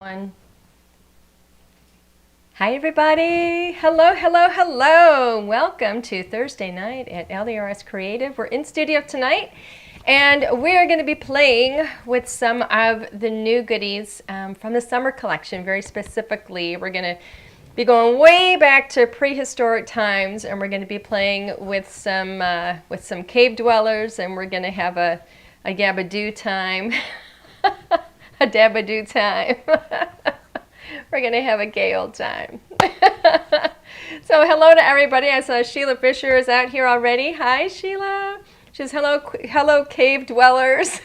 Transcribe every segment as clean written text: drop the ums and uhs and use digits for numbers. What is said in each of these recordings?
Hi everybody! Hello, hello, hello! Welcome to Thursday night at LDRS Creative. We're in studio tonight and we're going to be playing with some of the new goodies from the summer collection. Very specifically, we're going to be going way back to prehistoric times, and we're going to be playing with some cave dwellers, and we're going to have a gabadoo time. A dabadoo time. We're going to have a gay old time. So hello to everybody. I saw Sheila Fisher is out here already. Hi, Sheila. She's hello cave dwellers.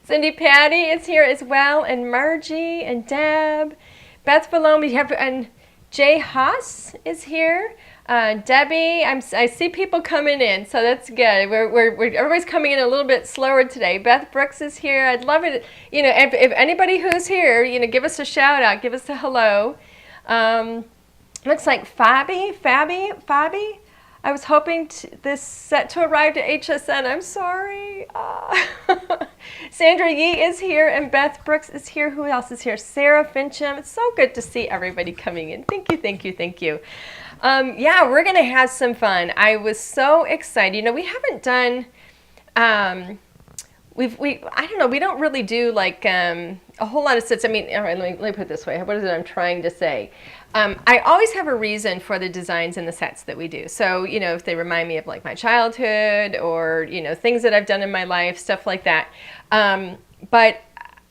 Cindy Patty is here as well, and Margie and Deb. Beth Valome, and Jay Haas is here. Debbie, I see people coming in, so that's good. Everybody's coming in a little bit slower today. Beth Brooks is here. I'd love it, if anybody who's here, give us a shout out, give us a hello. Looks like Fabi. I was hoping this set to arrive to HSN. I'm sorry. Sandra Yee is here, and Beth Brooks is here. Who else is here? Sarah Fincham. It's so good to see everybody coming in. Thank you. Yeah, we're going to have some fun. I was so excited. We haven't done, I don't know, we don't really do like a whole lot of sets. I mean, all right, let me put it this way. What is it I'm trying to say? I always have a reason for the designs and the sets that we do. So, if they remind me of like my childhood or, things that I've done in my life, stuff like that. But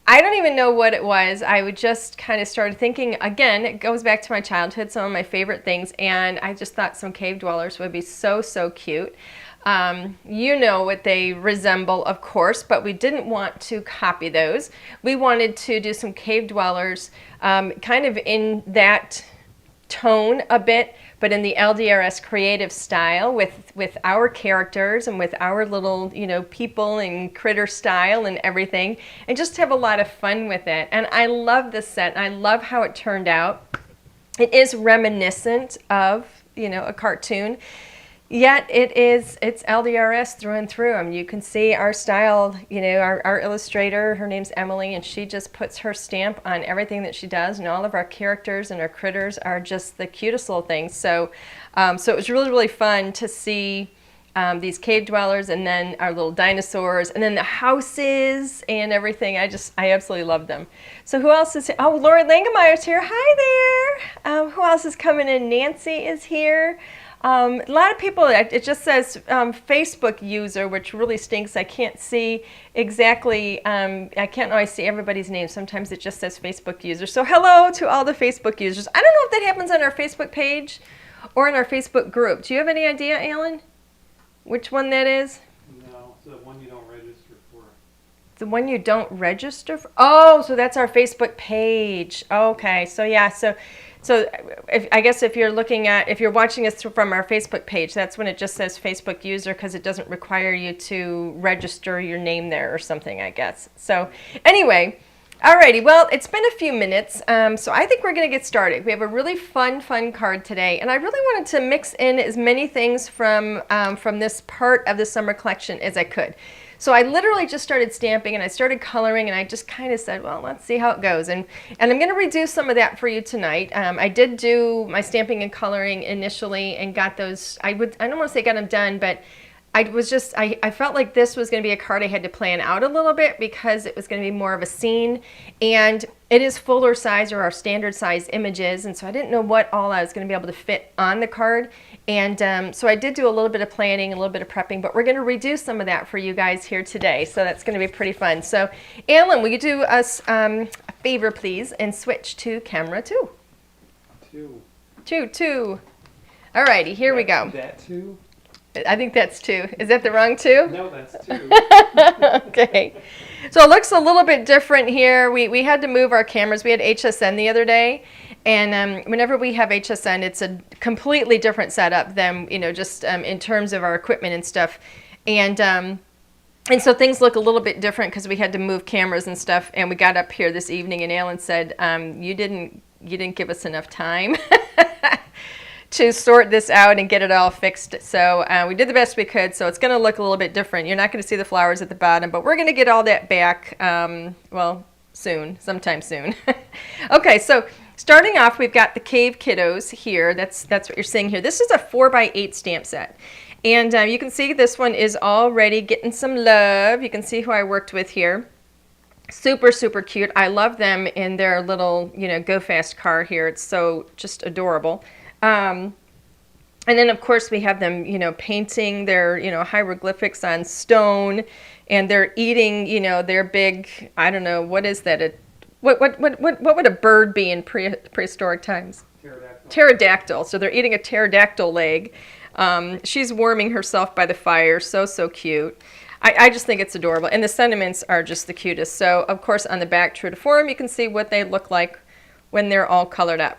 I don't even know what it was. I would just kind of started thinking, again, it goes back to my childhood, some of my favorite things, and I just thought some cave dwellers would be so cute. You know what they resemble, of course, but we didn't want to copy those. We wanted to do some cave dwellers kind of in that tone a bit, but in the LDRS creative style with our characters and with our little, people and critter style and everything, and just have a lot of fun with it. And I love this set. I love how it turned out. It is reminiscent of, a cartoon. Yet it's LDRS through and through. I mean, you can see our style, our illustrator, her name's Emily, and she just puts her stamp on everything that she does, and all of our characters and our critters are just the cutest little things. So so it was really fun to see these cave dwellers, and then our little dinosaurs, and then the houses and everything. I absolutely love them. So who else is here? Oh, Lori Langemeyer's here. Hi there. Who else is coming in? Nancy is here. A lot of people, it just says Facebook user, which really stinks. I can't see exactly, I can't always see everybody's name. Sometimes it just says Facebook user. So hello to all the Facebook users. I don't know if that happens on our Facebook page or in our Facebook group. Do you have any idea, Alan, which one that is? No, it's the one you don't register for. The one you don't register for? Oh, so that's our Facebook page. Okay, so yeah, so I guess if you're watching us from our Facebook page, that's when it just says Facebook user, because it doesn't require you to register your name there or something, I guess. So anyway, alrighty, well, it's been a few minutes, so I think we're going to get started. We have a really fun card today, and I really wanted to mix in as many things from this part of the summer collection as I could. So I literally just started stamping, and I started coloring, and I just kind of said, well, let's see how it goes. And I'm going to redo some of that for you tonight. I did do my stamping and coloring initially and got those, I don't want to say got them done, but I felt like this was going to be a card I had to plan out a little bit because it was going to be more of a scene, and it is fuller size, or our standard size images, and so I didn't know what all I was going to be able to fit on the card. And so I did do a little bit of planning, a little bit of prepping, but we're going to redo some of that for you guys here today, so that's going to be pretty fun. So Alan, will you do us a favor, please, and switch to camera 2? Two. Alrighty, here we go. That 2? I think that's 2. Is that the wrong 2? No, that's 2. Okay. So it looks a little bit different here. We had to move our cameras. We had HSN the other day, and whenever we have HSN, it's a completely different setup than, just in terms of our equipment and stuff. And so things look a little bit different because we had to move cameras and stuff, and we got up here this evening, and Alan said, you didn't give us enough time to sort this out and get it all fixed. So we did the best we could, so it's going to look a little bit different. You're not going to see the flowers at the bottom, but we're going to get all that back, well, sometime soon. Okay, so starting off, we've got the Cave Kiddos here. That's what you're seeing here. This is a 4x8 stamp set. And you can see this one is already getting some love. You can see who I worked with here. Super, super cute. I love them in their little, go fast car here. It's so just adorable. And then, of course, we have them, painting their, hieroglyphics on stone, and they're eating, their big, I don't know, what is that? What would a bird be in prehistoric times? Pterodactyl. Pterodactyl. So they're eating a pterodactyl leg. She's warming herself by the fire. So, so cute. I just think it's adorable. And the sentiments are just the cutest. So, of course, on the back, true to form, you can see what they look like when they're all colored up.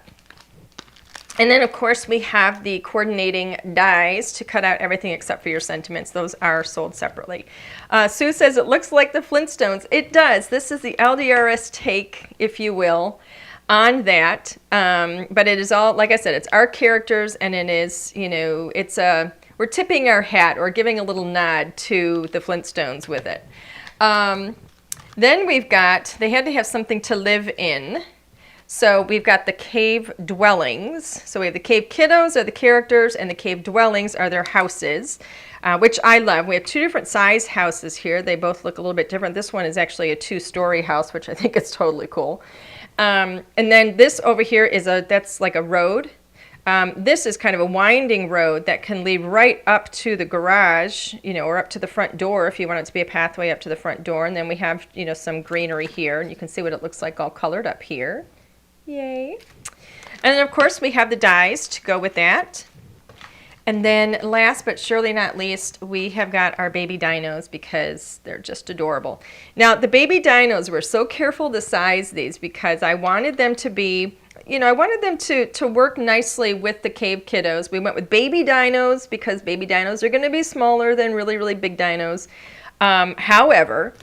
And then, of course, we have the coordinating dies to cut out everything except for your sentiments. Those are sold separately. Sue says it looks like the Flintstones. It does. This is the LDRS take, if you will, on that. But it is all, like I said, it's our characters, and it is, we're tipping our hat or giving a little nod to the Flintstones with it. Then we've got, they had to have something to live in. So we've got the cave dwellings. So we have the Cave Kiddos are the characters, and the cave dwellings are their houses, which I love. We have two different size houses here. They both look a little bit different. This one is actually a 2-story house, which I think is totally cool. And then this over here is that's like a road. This is kind of a winding road that can lead right up to the garage, or up to the front door if you want it to be a pathway up to the front door. And then we have, some greenery here, and you can see what it looks like all colored up here. Yay. And then, of course, we have the dies to go with that. And then last but surely not least, we have got our baby dinos because they're just adorable. Now, the baby dinos, we're so careful to size these because I wanted them to be, I wanted them to work nicely with the Cave Kiddos. We went with baby dinos because baby dinos are going to be smaller than really, really big dinos. However,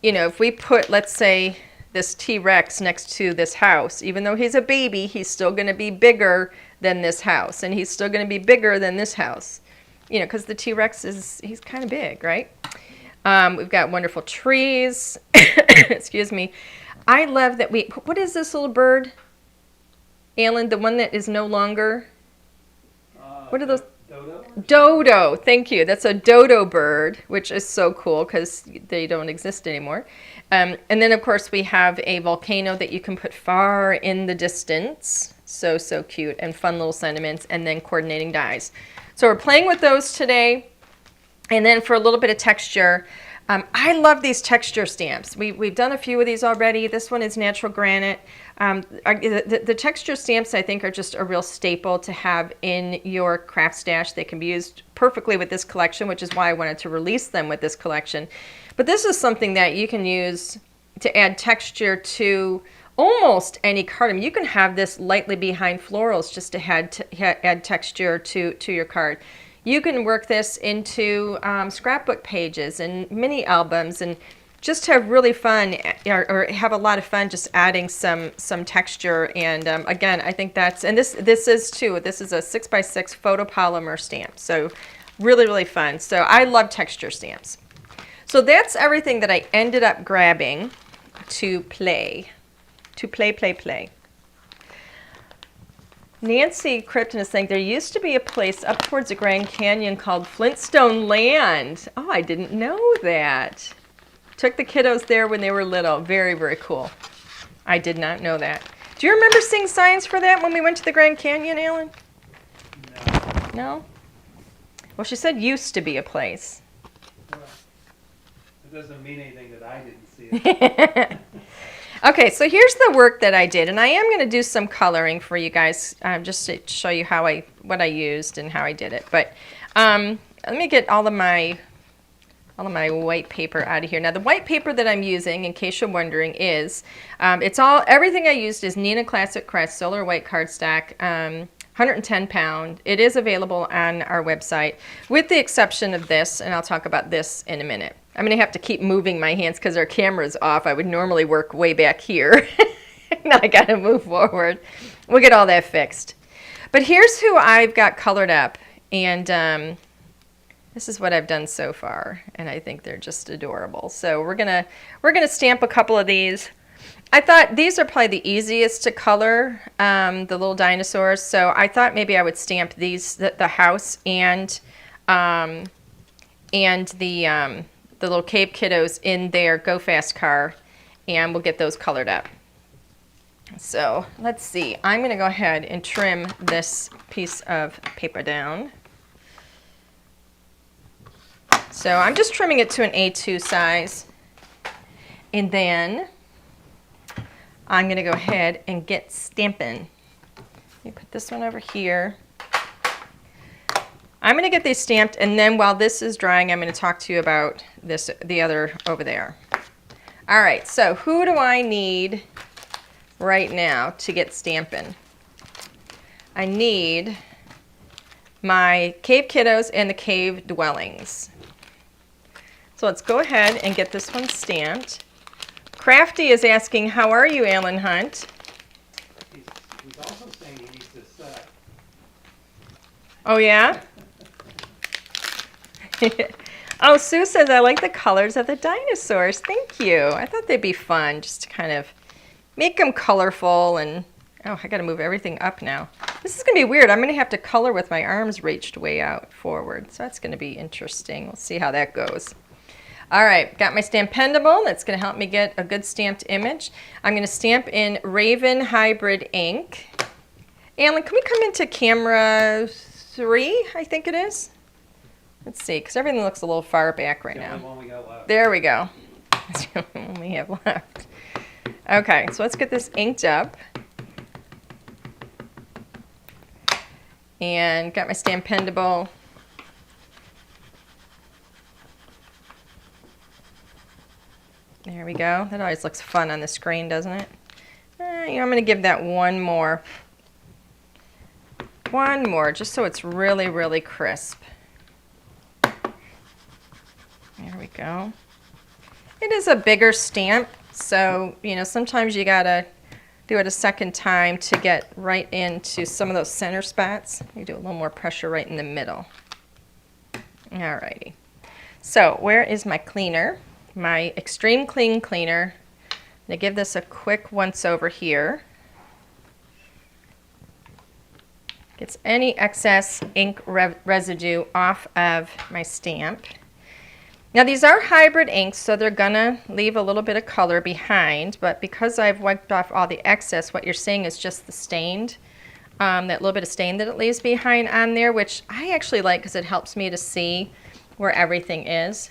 if we put, let's say, this T-Rex next to this house, even though he's a baby, he's still going to be bigger than this house, and he's still going to be bigger than this house, because the T-Rex he's kind of big, right? We've got wonderful trees. Excuse me. I love that what is this little bird, Alan, the one that is no longer, what are those? Dodo? Dodo, thank you. That's a dodo bird, which is so cool because they don't exist anymore. And then, of course, we have a volcano that you can put far in the distance. So, so cute, and fun little sentiments, and then coordinating dies. So we're playing with those today. And then for a little bit of texture, I love these texture stamps. We've done a few of these already. This one is natural granite. The texture stamps, I think, are just a real staple to have in your craft stash. They can be used perfectly with this collection, which is why I wanted to release them with this collection. But this is something that you can use to add texture to almost any card. I mean, you can have this lightly behind florals just to add texture to your card. You can work this into scrapbook pages and mini albums, and just have really fun, or have a lot of fun just adding some texture. And again, I think that's, and this is too, this is a 6x6 photopolymer stamp. So really, really fun. So I love texture stamps. So that's everything that I ended up grabbing to play. Nancy Krypton is saying there used to be a place up towards the Grand Canyon called Flintstone Land. Oh, I didn't know that. Took the kiddos there when they were little. Very, very cool. I did not know that. Do you remember seeing signs for that when we went to the Grand Canyon, Alan? No. No? Well, she said used to be a place. Well, it doesn't mean anything that I didn't see it. Okay, so here's the work that I did, and I am going to do some coloring for you guys, just to show you what I used and how I did it. But let me get all of my white paper out of here. Now, the white paper that I'm using, in case you're wondering, is everything I used is Neenah Classic Crest Solar White Cardstock, 110 pound. It is available on our website, with the exception of this, and I'll talk about this in a minute. I'm going to have to keep moving my hands because our camera's off. I would normally work way back here. Now I got to move forward. We'll get all that fixed. But here's who I've got colored up, and this is what I've done so far, and I think they're just adorable. So we're gonna stamp a couple of these. I thought these are probably the easiest to color, the little dinosaurs. So I thought maybe I would stamp these, the house and the little Cave Kiddos in their Go Fast car, and we'll get those colored up. So let's see. I'm going to go ahead and trim this piece of paper down. So I'm just trimming it to an A2 size, and then I'm going to go ahead and get stamping. Let me put this one over here. I'm going to get these stamped, and then while this is drying, I'm going to talk to you about the other over there. All right, so who do I need right now to get stamping? I need my Cave Kiddos and the Cave Dwellings. So let's go ahead and get this one stamped. Crafty is asking, how are you, Alan Hunt? He's also saying he needs to set. Oh, yeah? Oh, Sue says, I like the colors of the dinosaurs. Thank you. I thought they'd be fun just to kind of make them colorful. And oh, I got to move everything up now. This is going to be weird. I'm going to have to color with my arms reached way out forward. So that's going to be interesting. We'll see how that goes. All right, got my Stampendable. That's going to help me get a good stamped image. I'm going to stamp in Raven Hybrid ink. Alan, can we come into camera 3, I think it is? Let's see, because everything looks a little far back right now. The one we got left. There we go. That's the only one we have left. Okay, so let's get this inked up. And got my Stampendable. There we go. That always looks fun on the screen, doesn't it? I'm going to give that one more. One more, just so it's really, really crisp. There we go. It is a bigger stamp, so, you know, sometimes you got to do it a second time to get right into some of those center spots. You do a little more pressure right in the middle. Alrighty. So, where is my cleaner? My Extreme Clean Cleaner. I'm going to give this a quick once over here. Gets any excess ink residue off of my stamp. Now these are hybrid inks, so they're going to leave a little bit of color behind, but because I've wiped off all the excess, what you're seeing is just the stained, that little bit of stain that it leaves behind on there, which I actually like because it helps me to see where everything is.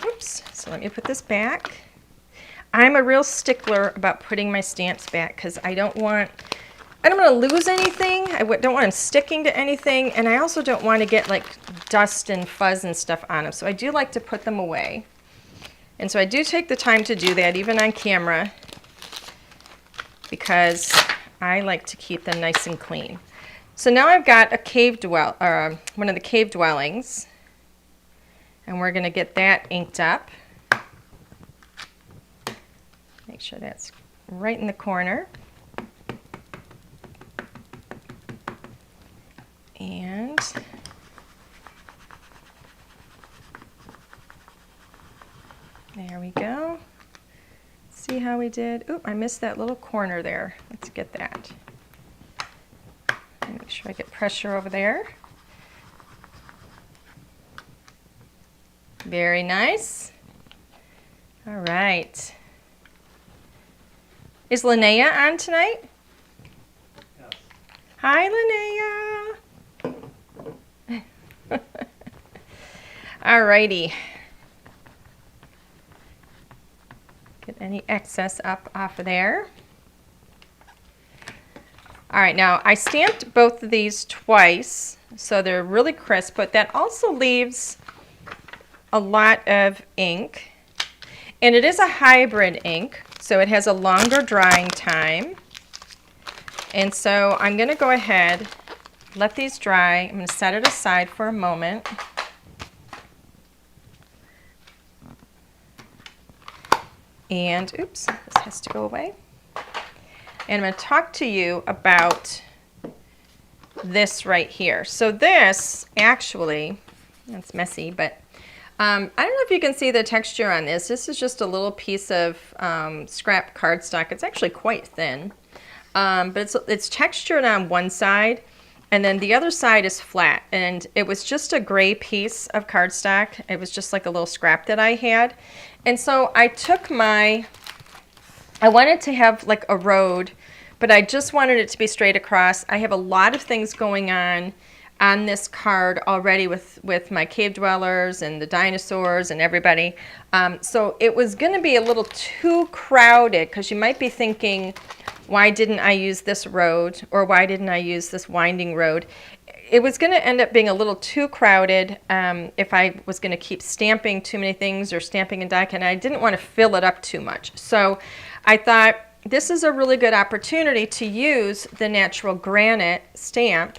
Oops, so let me put this back. I'm a real stickler about putting my stamps back because I don't want to lose anything. I don't want them sticking to anything, and I also don't want to get like dust and fuzz and stuff on them. So I do like to put them away. And so I do take the time to do that even on camera because I like to keep them nice and clean. So now I've got a one of the Cave Dwellings. And we're going to get that inked up. Make sure that's right in the corner. And there we go. See how we did? Oop, I missed that little corner there. Let's get that. Make sure I get pressure over there. Very nice. All right. Is Linnea on tonight? Yes. Hi, Linnea. All righty. Get any excess up off of there. All right, now I stamped both of these twice, so they're really crisp, but that also leaves a lot of ink, and it is a hybrid ink, so it has a longer drying time. And so I'm going to go ahead, let these dry. I'm going to set it aside for a moment. And oops, this has to go away. And I'm going to talk to you about this right here. So this actually, it's messy, but I don't know if you can see the texture on this. This is just a little piece of scrap cardstock. It's actually quite thin, but it's textured on one side, and then the other side is flat. And it was just a gray piece of cardstock. It was just like a little scrap that I had. And so I took I wanted to have like a road, but I just wanted it to be straight across. I have a lot of things going on this card already with my cave dwellers and the dinosaurs and everybody. So it was going to be a little too crowded, because you might be thinking, why didn't I use this road, or why didn't I use this winding road? It was going to end up being a little too crowded if I was going to keep stamping too many things or stamping in die cut, and I didn't want to fill it up too much. So I thought this is a really good opportunity to use the natural granite stamp.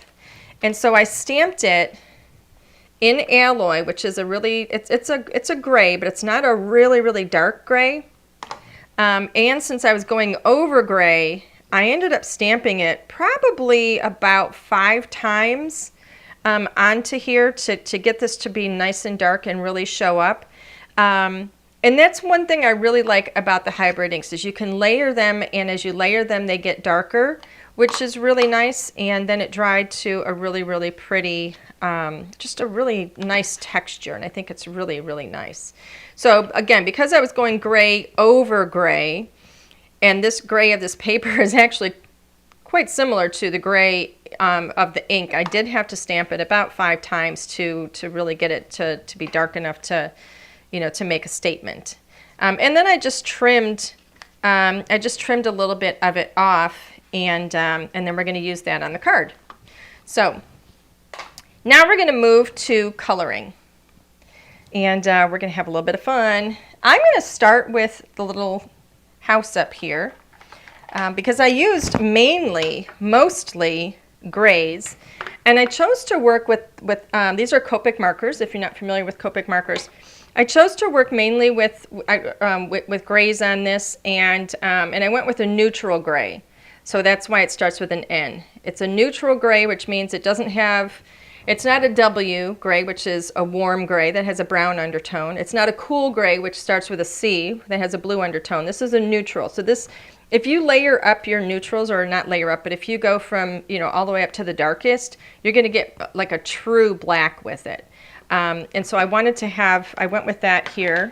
And so I stamped it in alloy, which is a really, it's a gray, but it's not a really, really dark gray. And since I was going over gray, I ended up stamping it probably about 5 times onto here to get this to be nice and dark and really show up. And that's one thing I really like about the hybrid inks, is you can layer them, and as you layer them, they get darker, which is really nice. And then it dried to a really, really pretty, just a really nice texture. And I think it's really, really nice. So again, because I was going gray over gray, and this gray of this paper is actually quite similar to the gray of the ink, I did have to stamp it about 5 times to really get it to be dark enough to, you know, to make a statement. And then I just trimmed a little bit of it off, and then we're going to use that on the card. So now we're going to move to coloring, and we're going to have a little bit of fun. I'm going to start with the little house up here because I used mostly grays, and I chose to work with these are Copic markers. If you're not familiar with Copic markers, I chose to work mainly with grays on this, and I went with a neutral gray. So that's why it starts with an N. It's a neutral gray, which means it doesn't have, it's not a W gray, which is a warm gray that has a brown undertone. It's not a cool gray, which starts with a C that has a blue undertone. This is a neutral. So this, if you layer up your neutrals, or not layer up, but if you go from, you know, all the way up to the darkest, you're going to get like a true black with it. And so I wanted to have, I went with that here.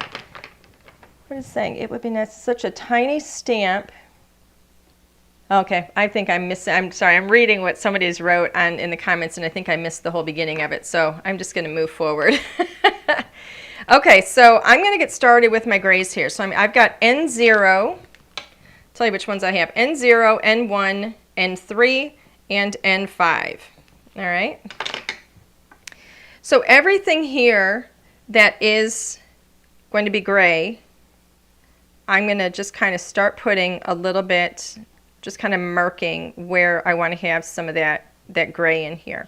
What is it saying? It would be nice, such a tiny stamp. Okay, I think I missed, I'm sorry, I'm reading what somebody's wrote in the comments, and I think I missed the whole beginning of it, so I'm just going to move forward. Okay, so I'm going to get started with my grays here. So I've got N0, tell you which ones I have, N0, N1, N3, and N5. All right. So everything here that is going to be gray, I'm going to just kind of start putting a little bit, just kind of marking where I want to have some of that gray in here.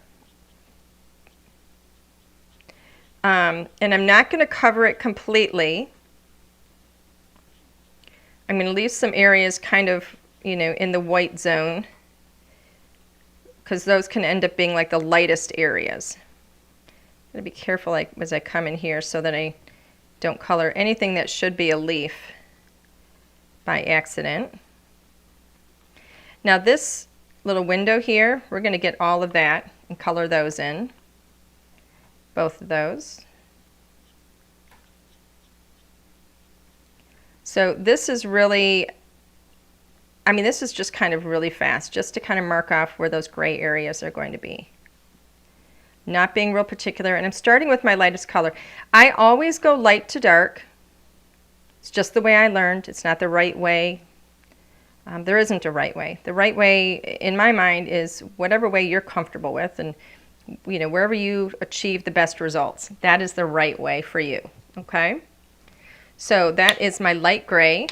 And I'm not going to cover it completely. I'm going to leave some areas kind of, you know, in the white zone, because those can end up being like the lightest areas. I'm going to be careful as I come in here so that I don't color anything that should be a leaf by accident. Now this little window here, we're going to get all of that and color those in, both of those. So this is really, I mean, this is just kind of really fast, just to kind of mark off where those gray areas are going to be. Not being real particular, and I'm starting with my lightest color. I always go light to dark. It's just the way I learned. It's not the right way. There isn't a right way. The right way, in my mind, is whatever way you're comfortable with, and you know, wherever you achieve the best results. That is the right way for you. Okay? So that is my light gray.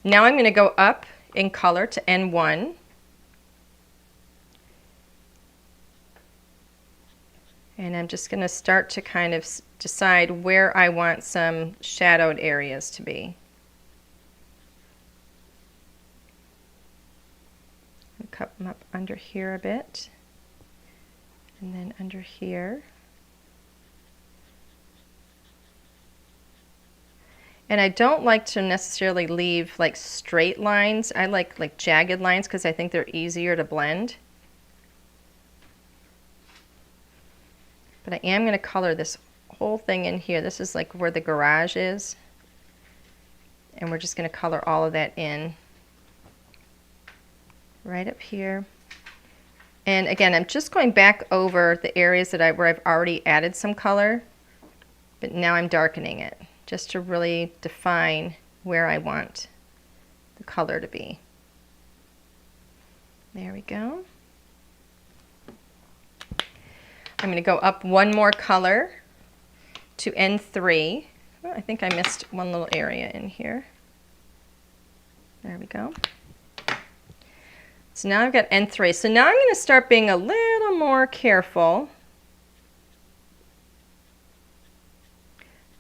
Now I'm going to go up in color to N1. And I'm just going to start to kind of decide where I want some shadowed areas to be. Cut them up under here a bit, and then under here. And I don't like to necessarily leave like straight lines. I like jagged lines because I think they're easier to blend. But I am going to color this whole thing in here. This is like where the garage is. And we're just going to color all of that in right up here. And again, I'm just going back over the areas that where I've already added some color, but now I'm darkening it just to really define where I want the color to be. There we go. I'm going to go up one more color to N3. Oh, I think I missed one little area in here. There we go. So now I've got N3. So now I'm going to start being a little more careful.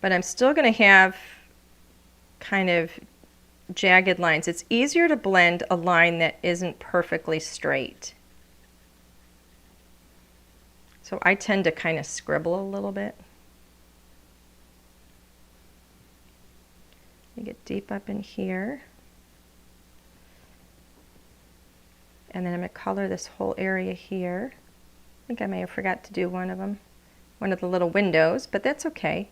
But I'm still going to have kind of jagged lines. It's easier to blend a line that isn't perfectly straight. So I tend to kind of scribble a little bit. You get deep up in here. And then I'm going to color this whole area here. I think I may have forgot to do one of them, one of the little windows, but that's okay.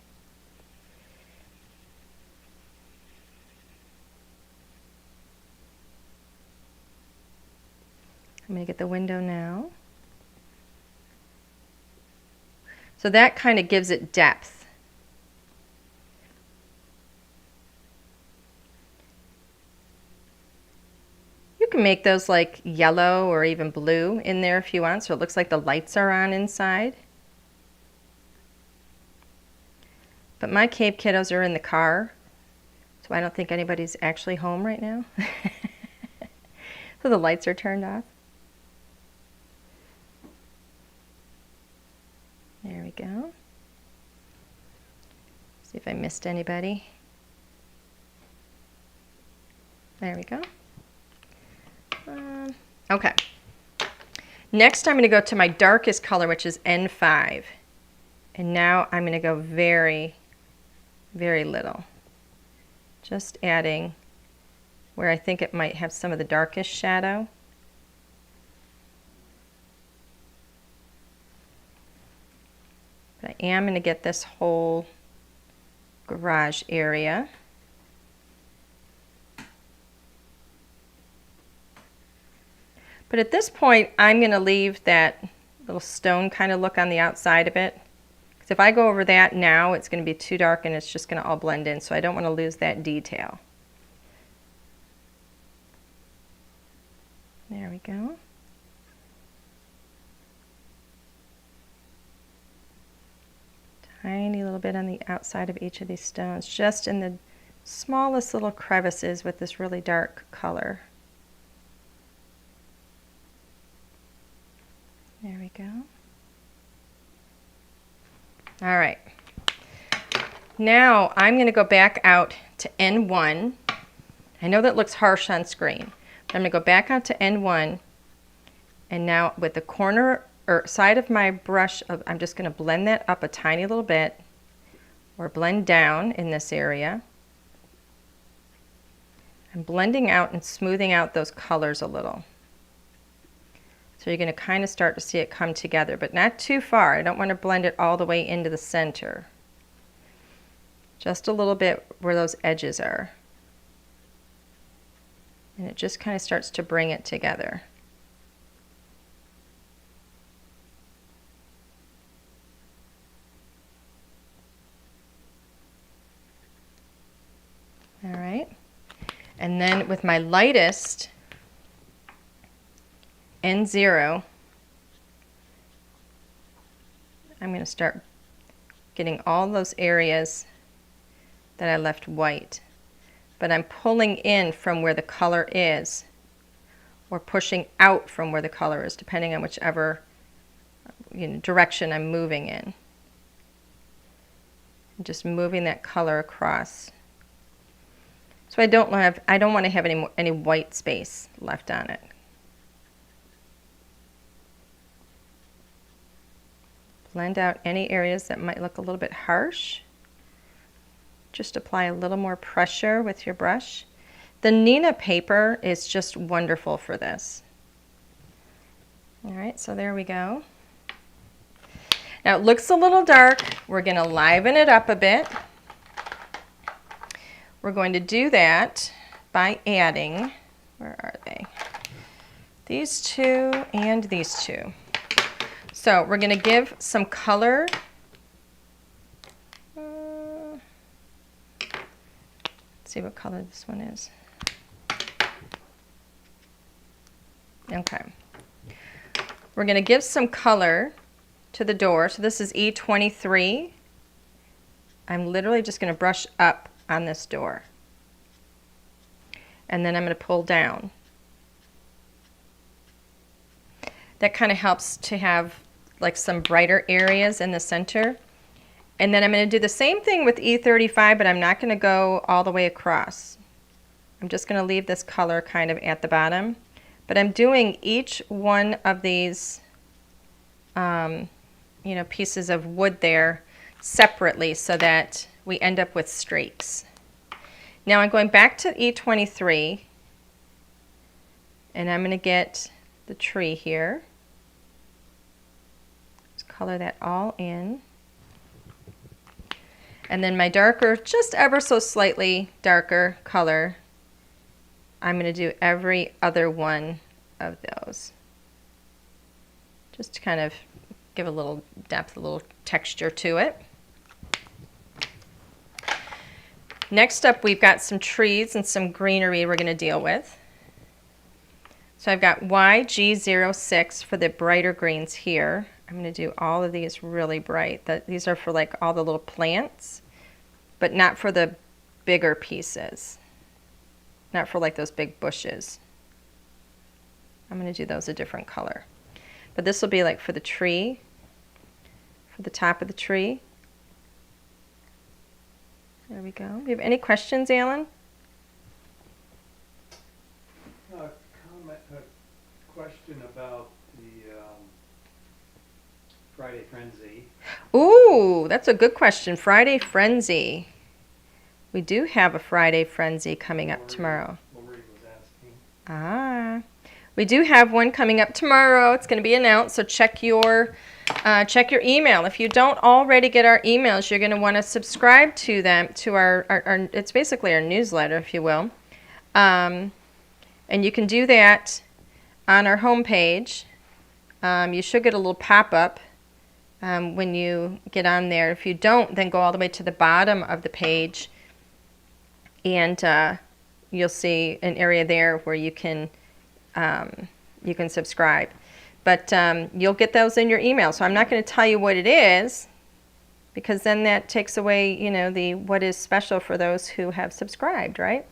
I'm going to get the window now. So that kind of gives it depth. You can make those like yellow or even blue in there if you want, so it looks like the lights are on inside. But my Cave Kiddos are in the car, so I don't think anybody's actually home right now. So the lights are turned off. There we go. See if I missed anybody. There we go. Okay. Next I'm going to go to my darkest color, which is N5. And now I'm going to go very, very little. Just adding where I think it might have some of the darkest shadow. But I am going to get this whole garage area. But at this point, I'm going to leave that little stone kind of look on the outside of it. Because if I go over that now, it's going to be too dark and it's just going to all blend in. So I don't want to lose that detail. There we go. Tiny little bit on the outside of each of these stones, just in the smallest little crevices with this really dark color. There we go. All right. Now I'm going to go back out to N1. I know that looks harsh on screen, but I'm going to go back out to N1, and now with the corner or side of my brush, I'm just going to blend that up a tiny little bit, or blend down in this area. I'm blending out and smoothing out those colors a little. So you're going to kind of start to see it come together, but not too far. I don't want to blend it all the way into the center. Just a little bit where those edges are. And it just kind of starts to bring it together. All right. And then with my lightest N0, I'm going to start getting all those areas that I left white. But I'm pulling in from where the color is, or pushing out from where the color is, depending on whichever direction I'm moving in. I'm just moving that color across. So I don't want to have any white space left on it. Blend out any areas that might look a little bit harsh. just apply a little more pressure with your brush. The Nina paper is just wonderful for this. All right, so there we go. Now it looks a little dark. We're going to liven it up a bit. We're going to do that by adding, where are they? These two and these two. So we're going to give some color. Let's see what color this one is. Okay. We're going to give some color to the door. So this is E23. I'm literally just going to brush up on this door. And then I'm going to pull down. That kind of helps to have like some brighter areas in the center. And then I'm going to do the same thing with E35, but I'm not going to go all the way across. I'm just going to leave this color kind of at the bottom. But I'm doing each one of these pieces of wood there separately so that we end up with streaks. Now I'm going back to E23, and I'm going to get the tree here. Just color that all in. And then my darker, just ever so slightly darker color, I'm going to do every other one of those. Just to kind of give a little depth, a little texture to it. Next up, we've got some trees and some greenery we're going to deal with. So I've got YG06 for the brighter greens here. I'm going to do all of these really bright. These are for like all the little plants, but not for the bigger pieces. Not for like those big bushes. I'm going to do those a different color. But this will be like for the tree, for the top of the tree. There we go. Do you have any questions, Alan? A question about the Friday Frenzy. Ooh, that's a good question. Friday Frenzy. We do have a Friday Frenzy coming up tomorrow. Lori was asking. Ah, we do have one coming up tomorrow. It's going to be announced, so check your email. If you don't already get our emails, you're going to want to subscribe to them, to our it's basically our newsletter, if you will. And you can do that on our homepage. You should get a little pop-up when you get on there. If you don't, then go all the way to the bottom of the page, and you'll see an area there where you can subscribe. But you'll get those in your email. So I'm not going to tell you what it is, because then that takes away, the what is special for those who have subscribed, right?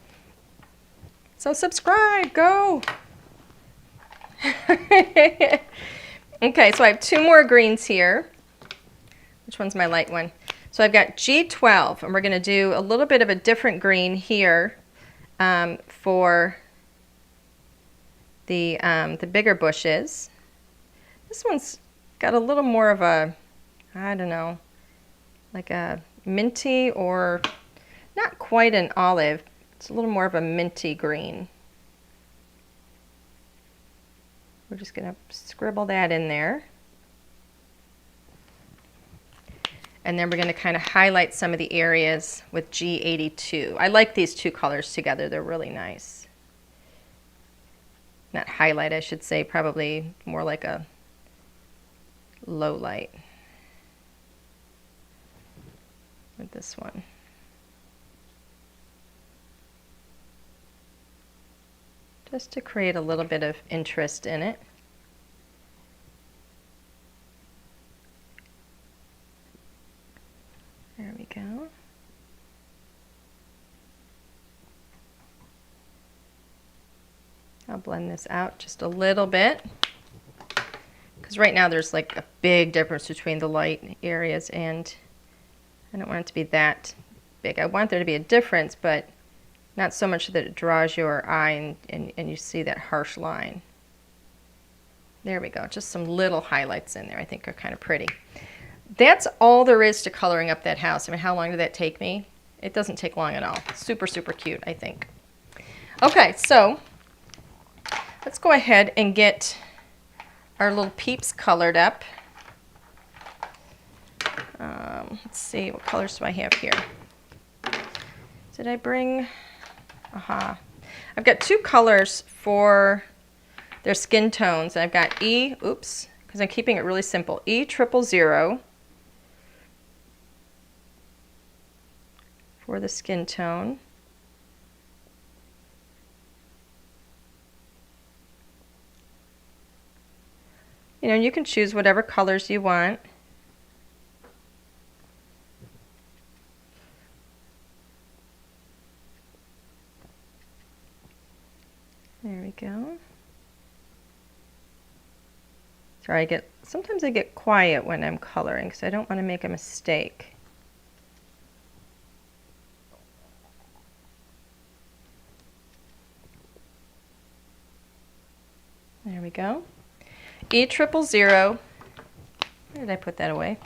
So subscribe, go. Okay, so I have two more greens here. Which one's my light one? So I've got G12, and we're going to do a little bit of a different green here for the bigger bushes. This one's got a little more of a, I don't know, like a minty, or not quite an olive. It's a little more of a minty green. We're just going to scribble that in there. And then we're going to kind of highlight some of the areas with G82. I like these two colors together. They're really nice. Not highlight, I should say, probably more like a low light with this one. Just to create a little bit of interest in it. There we go. I'll blend this out just a little bit, because right now there's like a big difference between the light areas, and I don't want it to be that big. I want there to be a difference, but not so much that it draws your eye and you see that harsh line. There we go. Just some little highlights in there I think are kind of pretty. That's all there is to coloring up that house. I mean, how long did that take me? It doesn't take long at all. Super, super cute, I think. Okay, so let's go ahead and get our little peeps colored up. Let's see, what colors do I have here? Did I bring? Aha. I've got two colors for their skin tones. I've got because I'm keeping it really simple, E000 for the skin tone. You know, you can choose whatever colors you want. There we go. Sorry, sometimes I get quiet when I'm coloring because I don't want to make a mistake. There we go. E000. Where did I put that away?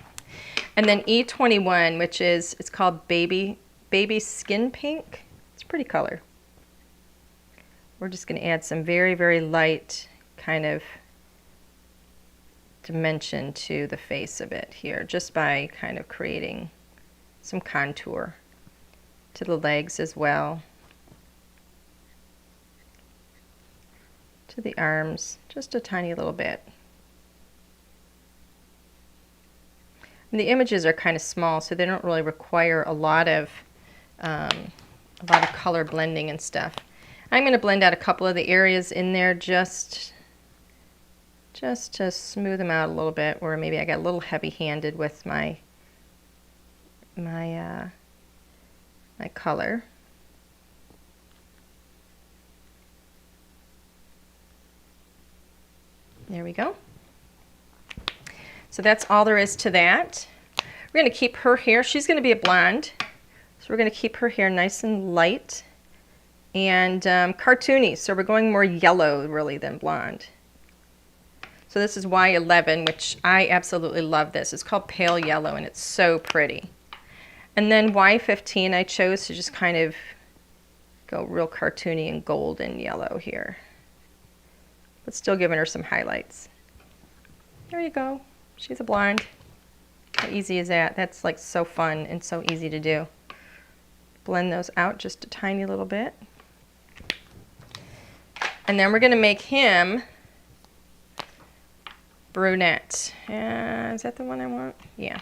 And then E21, which is, it's called Baby Skin Pink. It's a pretty color. We're just going to add some very, very light kind of dimension to the face of it here, just by kind of creating some contour to the legs as well, to the arms, just a tiny little bit. And the images are kind of small, so they don't really require a lot of color blending and stuff. I'm going to blend out a couple of the areas in there just to smooth them out a little bit, or maybe I got a little heavy-handed with my color. There we go. So that's all there is to that. We're going to keep her hair. She's going to be a blonde, so we're going to keep her hair nice and light and cartoony. So we're going more yellow, really, than blonde. So this is Y11, which I absolutely love this. It's called Pale Yellow, and it's so pretty. And then Y15, I chose to just kind of go real cartoony and golden yellow here, but still giving her some highlights. There you go. She's a blonde. How easy is that? That's like so fun and so easy to do. Blend those out just a tiny little bit. And then we're going to make him Brunette. Is that the one I want? Yeah.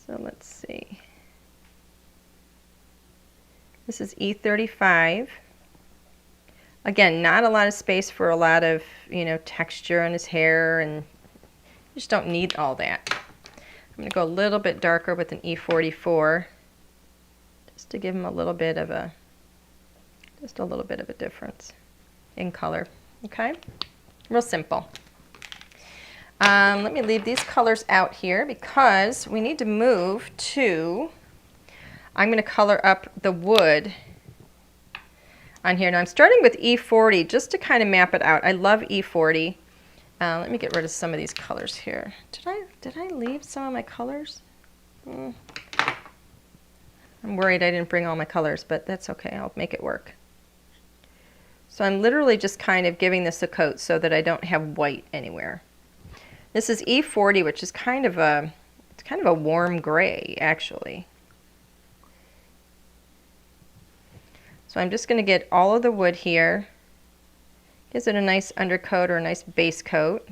So let's see. This is E35. Again, not a lot of space for a lot of, texture on his hair, and you just don't need all that. I'm going to go a little bit darker with an E44 just to give him a little bit of a difference in color. Okay? Real simple. Let me leave these colors out here because we need to move to, I'm going to color up the wood on here. Now I'm starting with E40 just to kind of map it out. I love E40. Let me get rid of some of these colors here. Did I leave some of my colors? I'm worried I didn't bring all my colors, but that's okay. I'll make it work. So I'm literally just kind of giving this a coat so that I don't have white anywhere. This is E40, which is kind of a warm gray, actually. So I'm just going to get all of the wood here. Gives it a nice undercoat or a nice base coat.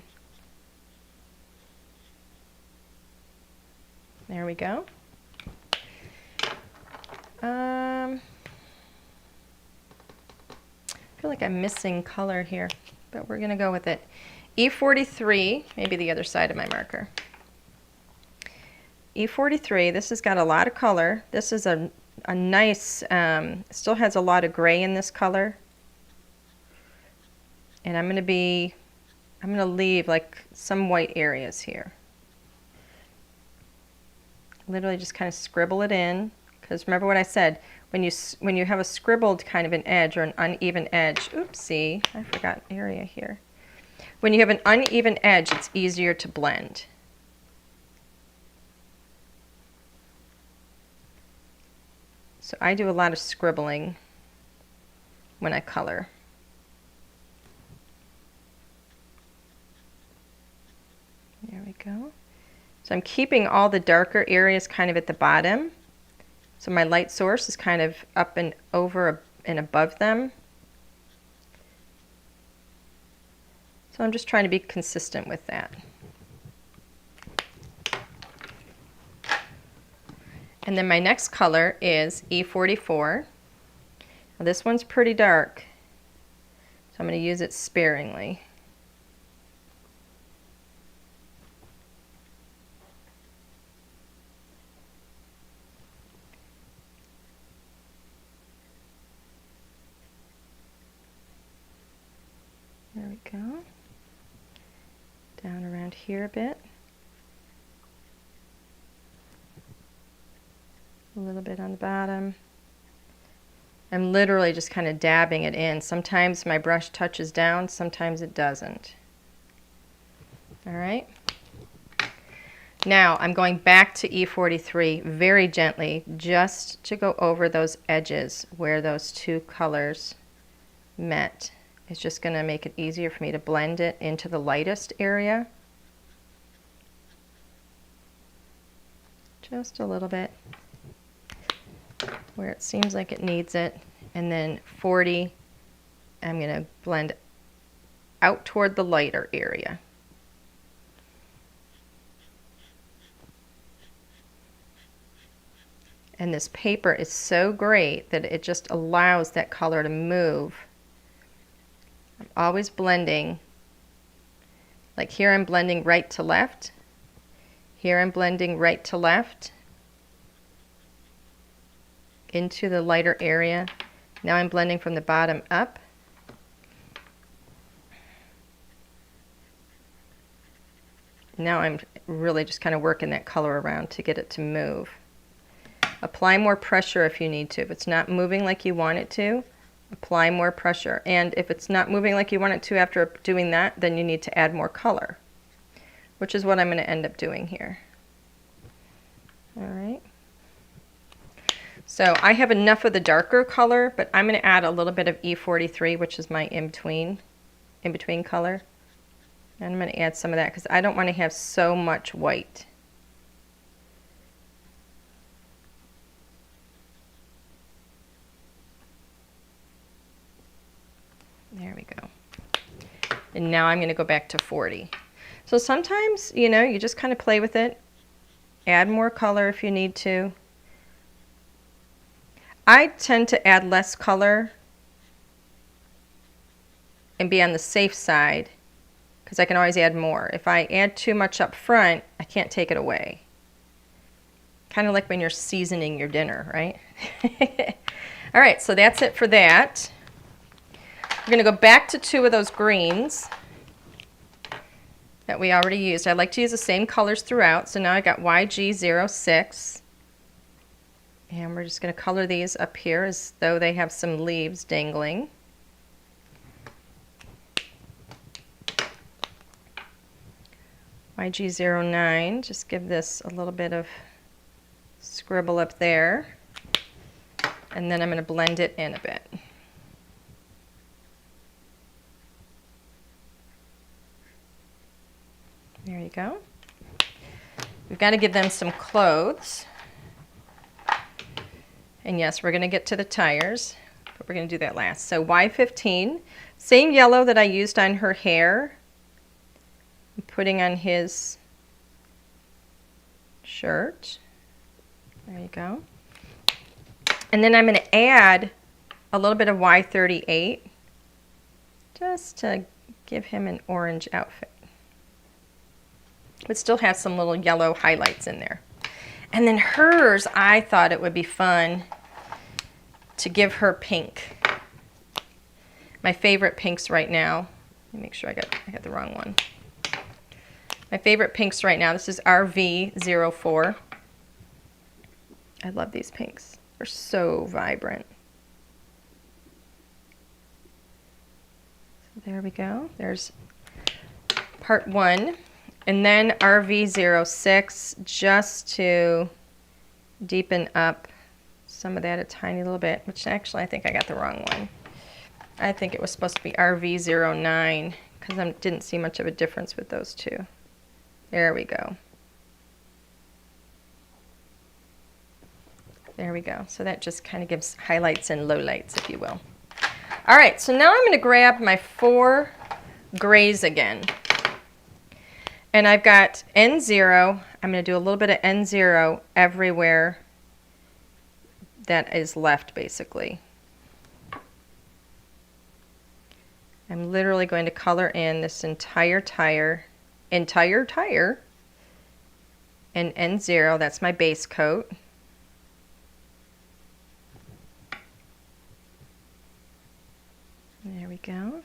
There we go. I feel like I'm missing color here, but we're going to go with it. E43, maybe the other side of my marker. E43, this has got a lot of color. This is a nice, still has a lot of gray in this color. And I'm going to leave like some white areas here. Literally just kind of scribble it in, because remember what I said, when you have a scribbled kind of an edge or an uneven edge, oopsie, I forgot an area here. When you have an uneven edge, it's easier to blend. So I do a lot of scribbling when I color. There we go. So I'm keeping all the darker areas kind of at the bottom. So my light source is kind of up and over and above them. So I'm just trying to be consistent with that. And then my next color is E44. Now this one's pretty dark, so I'm going to use it sparingly. There we go. Down around here a bit. A little bit on the bottom. I'm literally just kind of dabbing it in. Sometimes my brush touches down, sometimes it doesn't. All right. Now I'm going back to E43 very gently, just to go over those edges where those two colors met. It's just going to make it easier for me to blend it into the lightest area. Just a little bit where it seems like it needs it. And then 40, I'm going to blend out toward the lighter area. And this paper is so great that it just allows that color to move. I'm always blending. Like here I'm blending right to left. Here I'm blending right to left into the lighter area. Now I'm blending from the bottom up. Now I'm really just kind of working that color around to get it to move. Apply more pressure if you need to. If it's not moving like you want it to, apply more pressure. And if it's not moving like you want it to after doing that, then you need to add more color, which is what I'm going to end up doing here. All right. So I have enough of the darker color, but I'm going to add a little bit of E43, which is my in-between color. And I'm going to add some of that because I don't want to have so much white. There we go. And now I'm going to go back to 40. So sometimes, you know, you just kind of play with it. Add more color if you need to. I tend to add less color and be on the safe side because I can always add more. If I add too much up front, I can't take it away. Kind of like when you're seasoning your dinner, right? All right, so that's it for that. We're going to go back to two of those greens that we already used. I like to use the same colors throughout. So now I got YG06. And we're just going to color these up here as though they have some leaves dangling. YG09, just give this a little bit of scribble up there. And then I'm going to blend it in a bit. There you go. We've got to give them some clothes. And yes, we're going to get to the tires, but we're going to do that last. So Y15, same yellow that I used on her hair, I'm putting on his shirt. There you go. And then I'm going to add a little bit of Y38 just to give him an orange outfit. But still have some little yellow highlights in there. And then hers, I thought it would be fun to give her pink. My favorite pinks right now. Let me make sure I got the wrong one. My favorite pinks right now, this is RV04. I love these pinks. They're so vibrant. So there we go. There's part one. And then RV06, just to deepen up some of that a tiny little bit, which actually I think I got the wrong one. I think it was supposed to be RV09 because I didn't see much of a difference with those two. There we go. There we go. So that just kind of gives highlights and lowlights, if you will. All right, so now I'm going to grab my 4 grays again. And I've got N0. I'm going to do a little bit of N0 everywhere that is left, basically. I'm literally going to color in this entire tire, and N0. That's my base coat. There we go.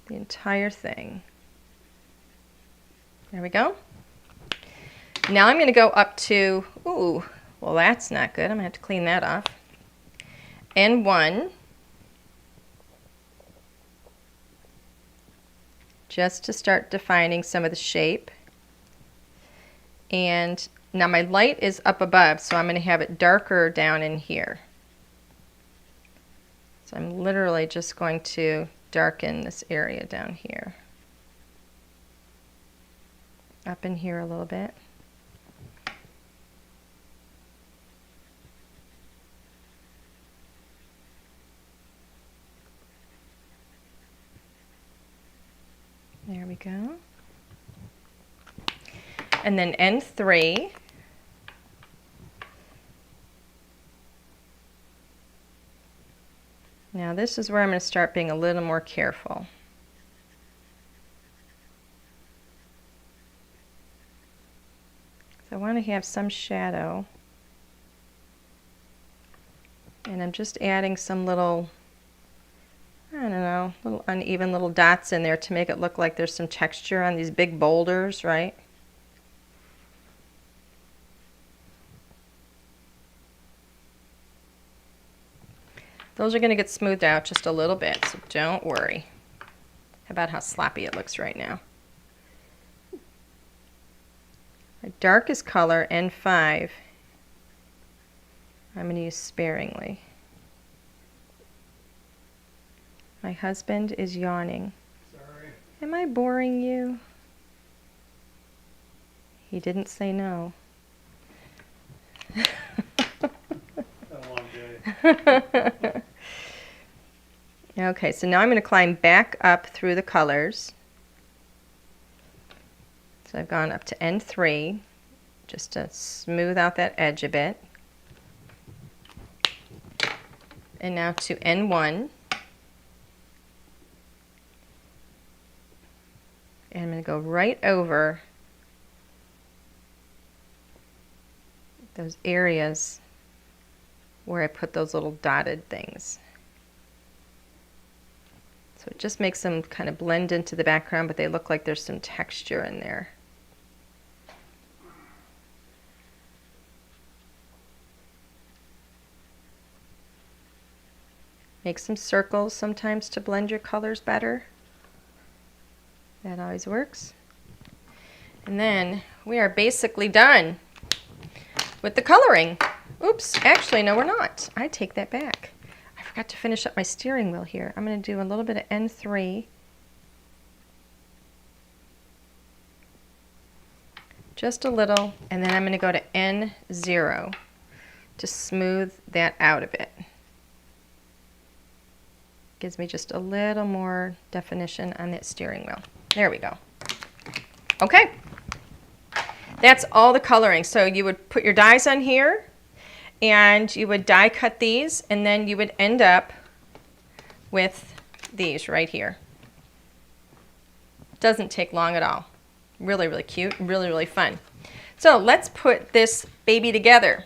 The entire thing. There we go. Now I'm going to go up to, ooh, well that's not good. I'm going to have to clean that off. N1. Just to start defining some of the shape. And now my light is up above, so I'm going to have it darker down in here. So I'm literally just going to darken this area down here. Up in here a little bit. There we go. And then N3. Now this is where I'm going to start being a little more careful. So I want to have some shadow. And I'm just adding some little, I don't know, little uneven little dots in there to make it look like there's some texture on these big boulders, right? Those are going to get smoothed out just a little bit, so don't worry about how sloppy it looks right now. My darkest color, N5, I'm going to use sparingly. My husband is yawning. Sorry. Am I boring you? He didn't say no. Okay, so now I'm going to climb back up through the colors. So I've gone up to N3 just to smooth out that edge a bit. And now to N1. And I'm going to go right over those areas where I put those little dotted things. So it just makes them kind of blend into the background, but they look like there's some texture in there. Make some circles sometimes to blend your colors better. That always works. And then we are basically done with the coloring. Oops, actually, no, we're not. I take that back. I forgot to finish up my steering wheel here. I'm going to do a little bit of N3. Just a little, and then I'm going to go to N0 to smooth that out a bit. Gives me just a little more definition on that steering wheel. There we go. Okay. That's all the coloring. So you would put your dies on here, and you would die cut these, and then you would end up with these right here. Doesn't take long at all. Really, really cute, really, really fun. So let's put this baby together.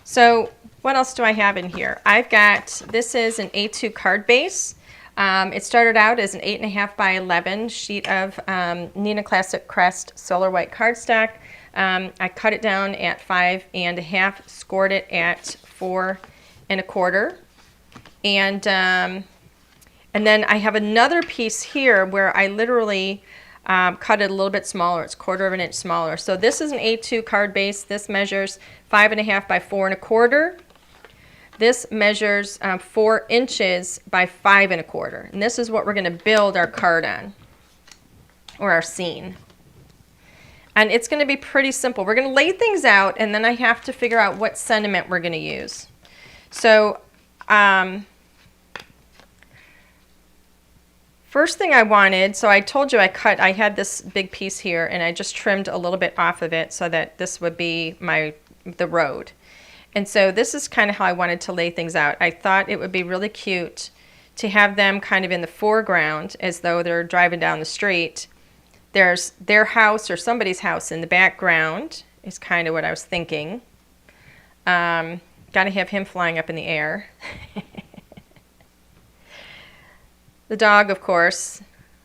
So what else do I have in here? I've got, this is an A2 card base. It started out as an 8.5 by 11 sheet of Neenah Classic Crest Solar White cardstock. I cut it down at 5.5, scored it at 4 1/4, and then I have another piece here where I literally cut it a little bit smaller. It's 1/4 of an inch smaller. So this is an A2 card base. This measures 5.5 by 4.25. This measures 4 inches by 5.25. And this is what we're going to build our card on, or our scene. And it's going to be pretty simple. We're going to lay things out, and then I have to figure out what sentiment we're going to use. So first thing I wanted, so I told you I had this big piece here, and I just trimmed a little bit off of it so that this would be the road. And so this is kind of how I wanted to lay things out. I thought it would be really cute to have them kind of in the foreground as though they're driving down the street. There's their house or somebody's house in the background is kind of what I was thinking. Got to have him flying up in the air. The dog, of course,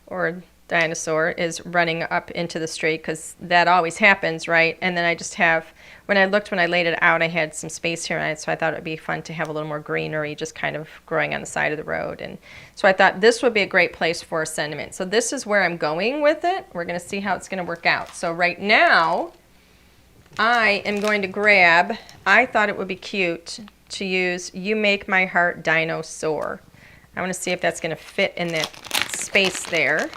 or dinosaur, is running up into the street because that always happens, right? And then I just have, when I laid it out, I had some space here on it, so I thought it would be fun to have a little more greenery just kind of growing on the side of the road. And so I thought this would be a great place for a sentiment. So this is where I'm going with it. We're going to see how it's going to work out. So right now, I am going to grab, I thought it would be cute to use You Make My Heart Dinosaur. I want to see if that's going to fit in that space there,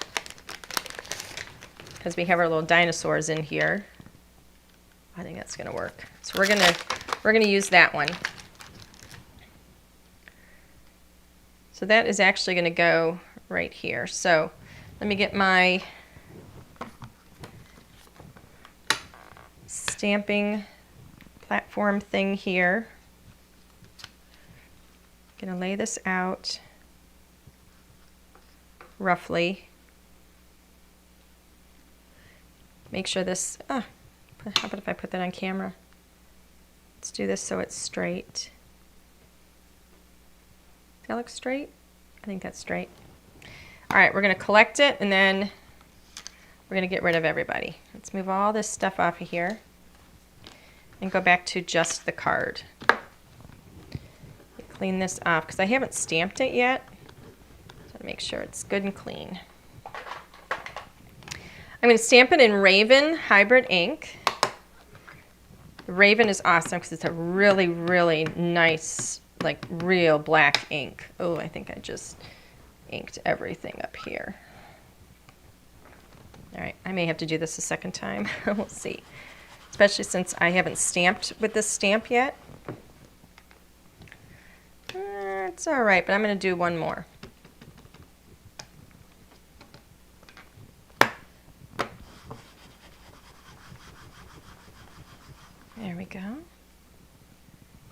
because we have our little dinosaurs in here. I think that's going to work. So we're going to use that one. So that is actually going to go right here. So let me get my stamping platform thing here. Going to lay this out roughly. Make sure this, how about if I put that on camera? Let's do this so it's straight. Does that look straight? I think that's straight. All right, we're going to collect it, and then we're going to get rid of everybody. Let's move all this stuff off of here and go back to just the card. Clean this off because I haven't stamped it yet. So make sure it's good and clean. I'm going to stamp it in Raven Hybrid ink. Raven is awesome because it's a really, really nice, like real black ink. Oh, I think I just inked everything up here. All right, I may have to do this a second time. We'll see. Especially since I haven't stamped with this stamp yet. It's all right, but I'm going to do one more. There we go.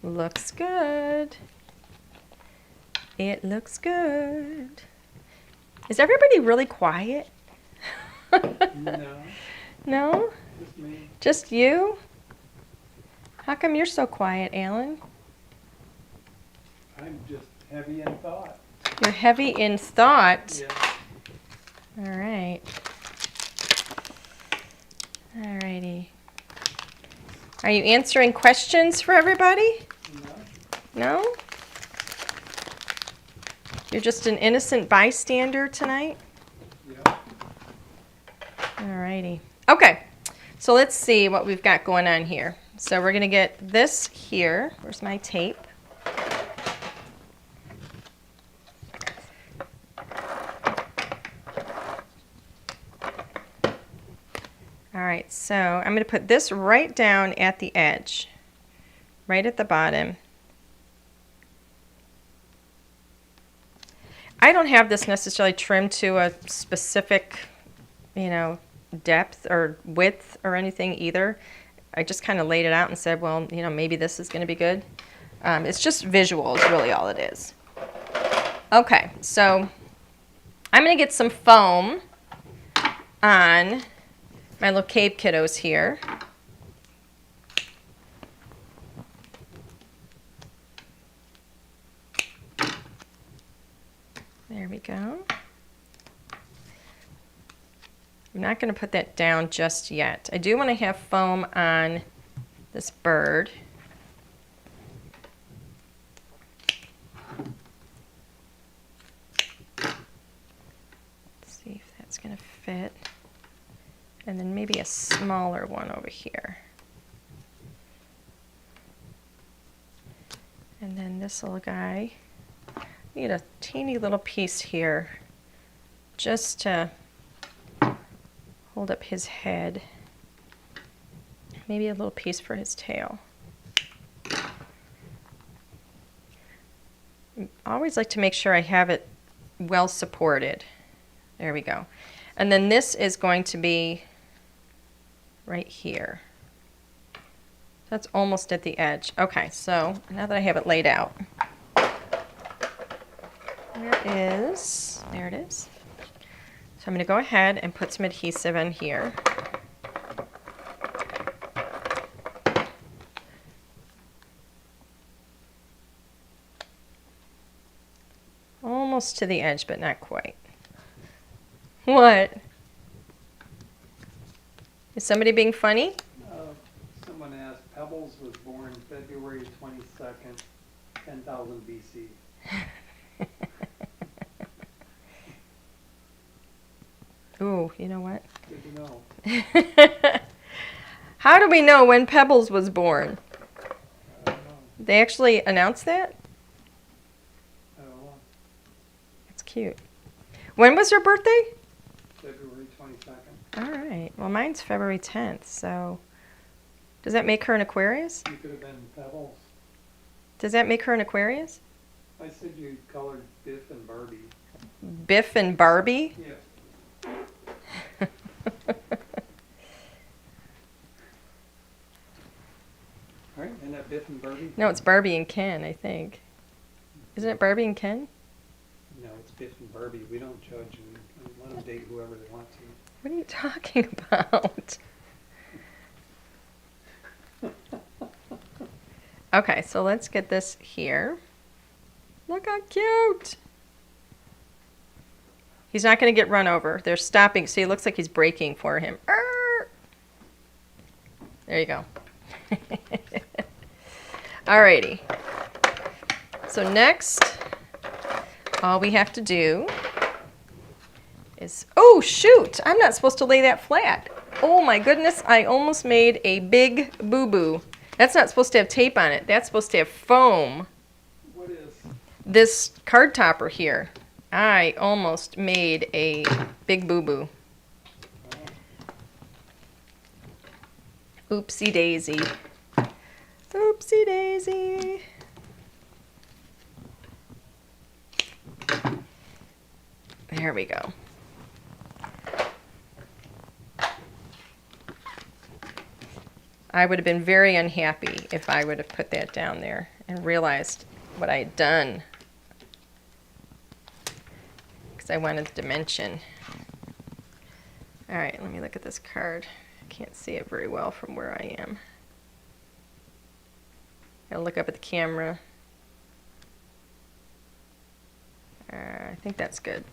Looks good. It looks good. Is everybody really quiet? No. No? Just me. Just you? How come you're so quiet, Alan? I'm just heavy in thought. You're heavy in thought. Yeah. All right. All righty. Are you answering questions for everybody? No. No? You're just an innocent bystander tonight? Yeah. All righty. Okay, so let's see what we've got going on here. So we're going to get this here. Where's my tape? All right, so I'm going to put this right down at the edge, right at the bottom. I don't have this necessarily trimmed to a specific, depth or width or anything either. I just kind of laid it out and said, well, maybe this is going to be good. It's just visual is really all it is. Okay, so I'm going to get some foam on my little Cave Kiddos here. There we go. I'm not going to put that down just yet. I do want to have foam on this bird. Let's see if that's going to fit. And then maybe a smaller one over here. And then this little guy. Need a teeny little piece here just to hold up his head. Maybe a little piece for his tail. I always like to make sure I have it well supported. There we go. And then this is going to be right here. That's almost at the edge. Okay, so now that I have it laid out, there it is. So I'm going to go ahead and put some adhesive in here. Almost to the edge, but not quite. What? Is somebody being funny? Someone asked, Pebbles was born February 22nd, 10,000 BC. Ooh, you know what? Good to know. How do we know when Pebbles was born? I don't know. They actually announced that? I don't know. That's cute. When was your birthday? February 22nd. All right. Well, mine's February 10th, so does that make her an Aquarius? You could have been Pebbles. Does that make her an Aquarius? I said you colored Biff and Barbie. Biff and Barbie? Yeah. Right? Isn't that Biff and Barbie? No, it's Barbie and Ken, I think. Isn't it Barbie and Ken? No, it's Biff and Barbie. We don't judge. We let them date whoever they want to. What are you talking about? Okay, so let's get this here. Look how cute. He's not going to get run over. They're stopping. See, it looks like he's braking for him. Arr! There you go. Alrighty. So next, all we have to do is, oh shoot, I'm not supposed to lay that flat. Oh my goodness, I almost made a big boo-boo. That's not supposed to have tape on it. That's supposed to have foam. What is? This card topper here. I almost made a big boo-boo. Oopsie daisy. Oopsie daisy. There we go. I would have been very unhappy if I would have put that down there and realized what I had done. Because I wanted the dimension. All right, let me look at this card. I can't see it very well from where I am. Gotta look up at the camera. I think that's good.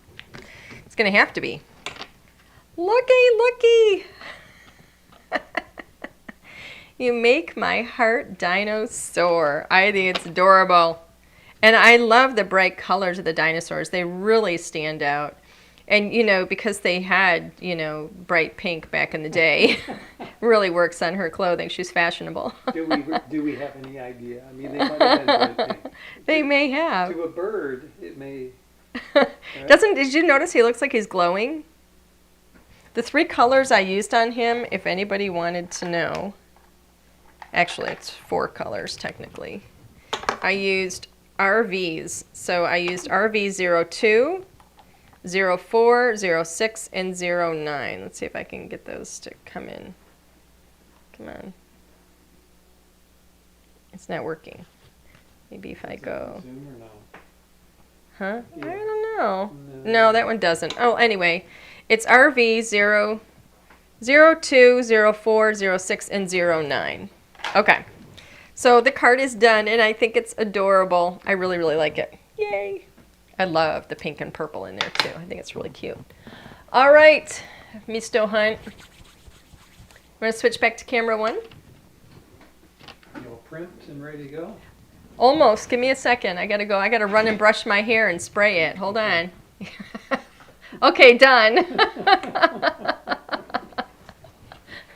It's gonna have to be. Looky, looky! You make my heart dino soar. I think it's adorable. And I love the bright colors of the dinosaurs. They really stand out. And, you know, because they had, you know, bright pink back in the day, really works on her clothing. She's fashionable. Do we have any idea? I mean, they might have been bright pink. They may have. To a bird, it may. Did you notice he looks like he's glowing? The 3 colors I used on him, if anybody wanted to know, actually it's 4 colors technically. I used RVs. So I used RV02, 04, 06, and 09. Let's see if I can get those to come in. Come on. It's not working. Maybe if I go. Zoom or no? Huh? Yeah. I don't know. No. No, that one doesn't. Oh, anyway, it's RV 02, 04, 06, and 09. Okay. So the card is done, and I think it's adorable. I really, really like it. Yay. I love the pink and purple in there, too. I think it's really cute. All right, Mr. Hunt. We're going to switch back to camera 1. You'll print and ready to go? Almost. Give me a second. I got to go. I got to run and brush my hair and spray it. Hold on. Okay, done.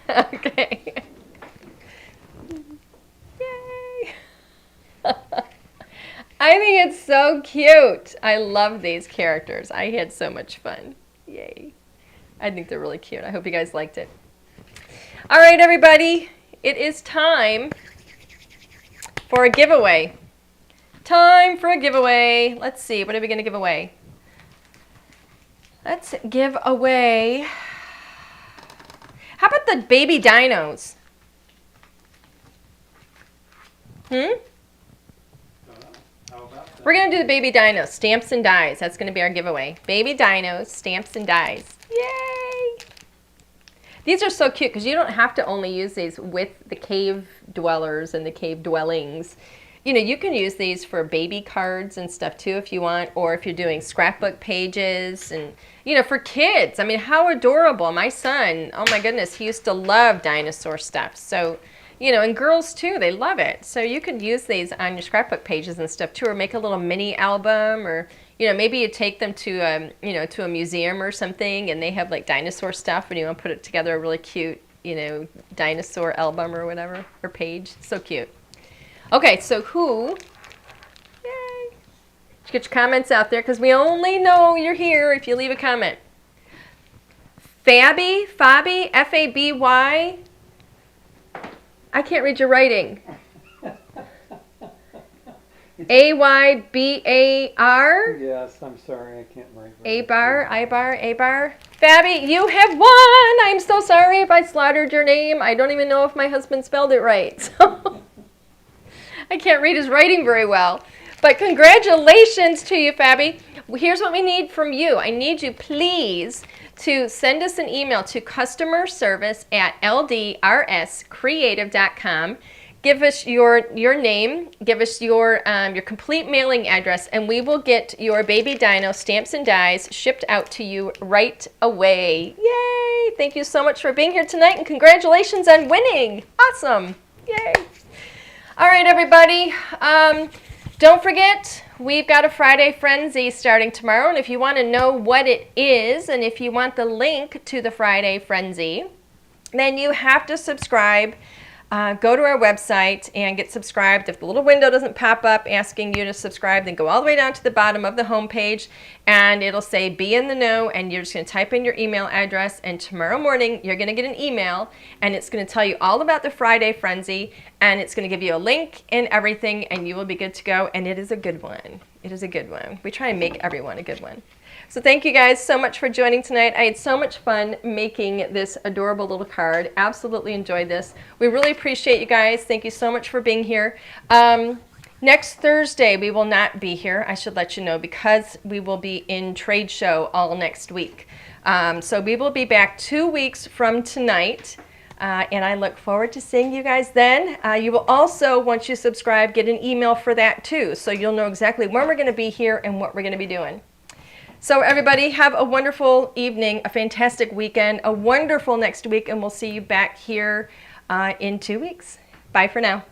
Okay. Yay. I think it's so cute. I love these characters. I had so much fun. Yay. I think they're really cute. I hope you guys liked it. All right, everybody. It is time for a giveaway. Time for a giveaway. Let's see. What are we going to give away? Let's give away. How about the baby dinos? How about that? We're going to do the baby dinos, stamps and dies. That's going to be our giveaway. Baby dinos, stamps and dies. Yay! These are so cute because you don't have to only use these with the cave dwellers and the cave dwellings. You know, you can use these for baby cards and stuff too if you want, or if you're doing scrapbook pages and, you know, for kids. I mean, how adorable. My son, oh my goodness, he used to love dinosaur stuff. So, you know, and girls too, they love it. So you could use these on your scrapbook pages and stuff too, or make a little mini album, or, you know, maybe you take them to, you know, to a museum or something and they have like dinosaur stuff and you want to put it together a really cute, you know, dinosaur album or whatever, or page. So cute. Okay, so who, yay, get your comments out there because we only know you're here if you leave a comment. Faby, F-A-B-Y. I can't read your writing. A-Y-B-A-R? Yes, I'm sorry, I can't write. A-bar, I-bar, A-bar. Faby, you have won! I'm so sorry if I slaughtered your name. I don't even know if my husband spelled it right. So I can't read his writing very well. But congratulations to you, Faby. Here's what we need from you. I need you, please, to send us an email to customerservice@ldrscreative.com. Give us your name, give us your complete mailing address, and we will get your baby dino stamps and dies shipped out to you right away. Yay! Thank you so much for being here tonight, and congratulations on winning. Awesome. Yay. All right, everybody. Don't forget, we've got a Friday Frenzy starting tomorrow, and if you want to know what it is, and if you want the link to the Friday Frenzy, then you have to subscribe. Go to our website and get subscribed. If the little window doesn't pop up asking you to subscribe, then go all the way down to the bottom of the homepage and it'll say be in the know, and you're just going to type in your email address, and tomorrow morning you're going to get an email and it's going to tell you all about the Friday Frenzy, and it's going to give you a link and everything, and you will be good to go, and it is a good one. It is a good one. We try and make everyone a good one. So thank you guys so much for joining tonight. I had so much fun making this adorable little card. Absolutely enjoyed this. We really appreciate you guys. Thank you so much for being here. Next Thursday, we will not be here, I should let you know, because we will be in trade show all next week. So we will be back 2 weeks from tonight. And I look forward to seeing you guys then. You will also, once you subscribe, get an email for that too. So you'll know exactly when we're going to be here and what we're going to be doing. So everybody, have a wonderful evening, a fantastic weekend, a wonderful next week, and we'll see you back here in 2 weeks. Bye for now.